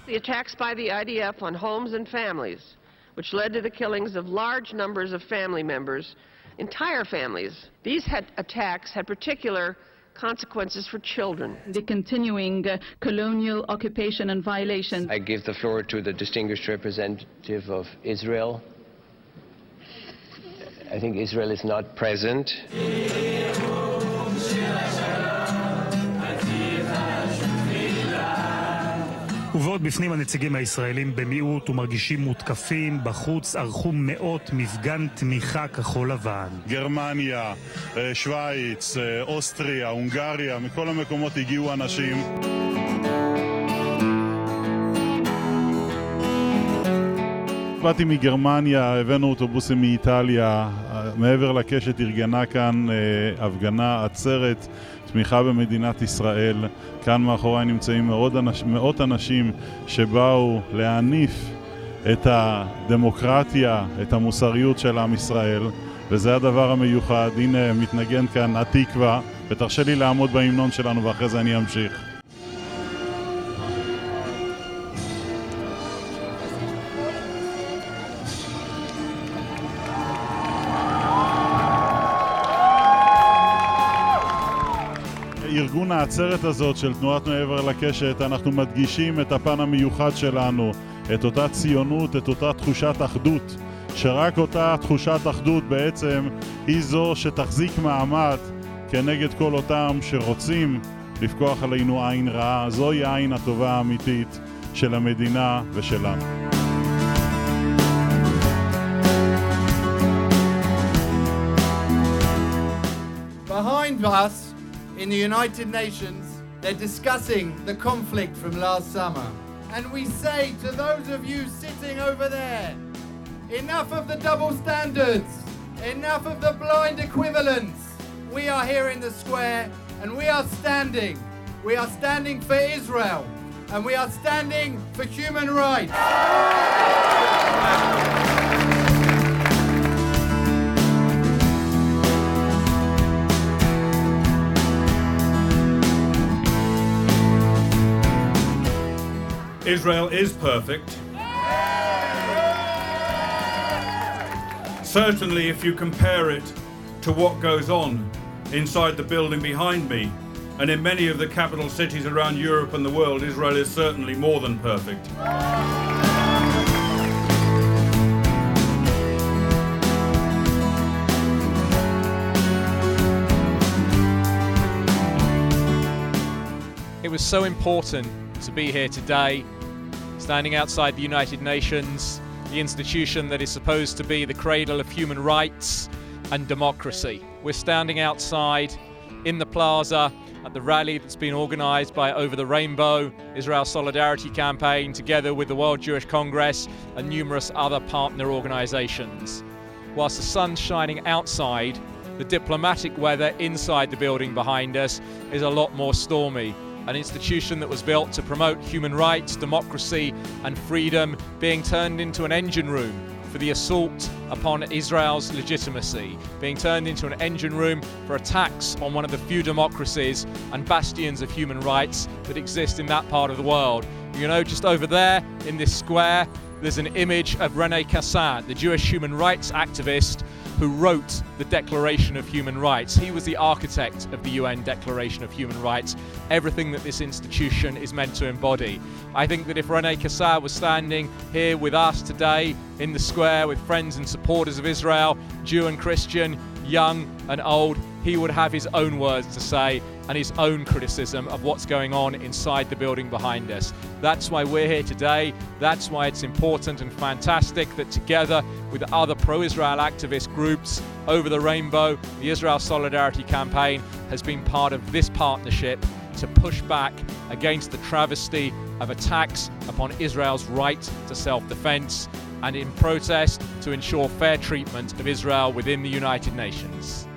The attacks by the IDF on homes and families, which led to the killings of large numbers of family members, entire families. These attacks had particular consequences for children. The continuing colonial occupation and violations. I give the floor to the distinguished representative of Israel. I think Israel is not present. ובעוד בפנים הנציגים הישראלים במיעוט ומרגישים מותקפים, בחוץ ערכו מאות מפגן תמיכה כחול לבן. גרמניה, שוויץ, אוסטריה, הונגריה, מכל המקומות הגיעו אנשים. באתי מגרמניה, הבאנו אוטובוסים מאיטליה, מעבר לקשת ארגנה כאן הפגנה עצרת, תמיכה במדינת ישראל. כאן מאחורי נמצאים מאות אנשים שבאו להניף את הדמוקרטיה, את המוסריות של עם ישראל, וזה הדבר המיוחד. הנה מתנגן כאן התקווה, ותרשה לי לעמוד בהמנון שלנו ואחרי זה אני אמשיך. ארגון העצרת הזאת של תנועת מעבר לקשת, אנחנו מדגישים את הפן המיוחד שלנו, את אותה ציונות, את אותה תחושת אחדות, שרק אותה תחושת אחדות בעצם היא זו שתחזיק מעמד כנגד כל אותם שרוצים לפקוח עלינו עין רעה. זוהי העין הטובה האמיתית של המדינה ושלנו. Behind us in the United Nations, they're discussing the conflict from last summer. And we say to those of you sitting over there, enough of the double standards, enough of the blind equivalence. We are here in the square and we are standing. We are standing for Israel and we are standing for human rights. Israel is perfect. Certainly if you compare it to what goes on inside the building behind me, and in many of the capital cities around Europe and the world, Israel is certainly more than perfect. It was so important to be here today, standing outside the United Nations, the institution that is supposed to be the cradle of human rights and democracy. We're standing outside in the plaza at the rally that's been organised by Over the Rainbow, Israel Solidarity Campaign, together with the World Jewish Congress and numerous other partner organisations. Whilst the sun's shining outside, the diplomatic weather inside the building behind us is a lot more stormy. An institution that was built to promote human rights, democracy and freedom being turned into an engine room for the assault upon Israel's legitimacy, being turned into an engine room for attacks on one of the few democracies and bastions of human rights that exist in that part of the world. You know, just over there in this square, there's an image of René Cassin, the Jewish human rights activist who wrote the Declaration of Human Rights. He was the architect of the UN Declaration of Human Rights, everything that this institution is meant to embody. I think that if René Cassin was standing here with us today in the square with friends and supporters of Israel, Jew and Christian, young and old, he would have his own words to say and his own criticism of what's going on inside the building behind us. That's why we're here today. That's why it's important and fantastic that together with other pro-Israel activist groups, Over the Rainbow, the Israel Solidarity Campaign has been part of this partnership to push back against the travesty of attacks upon Israel's right to self-defense and in protest to ensure fair treatment of Israel within the United Nations.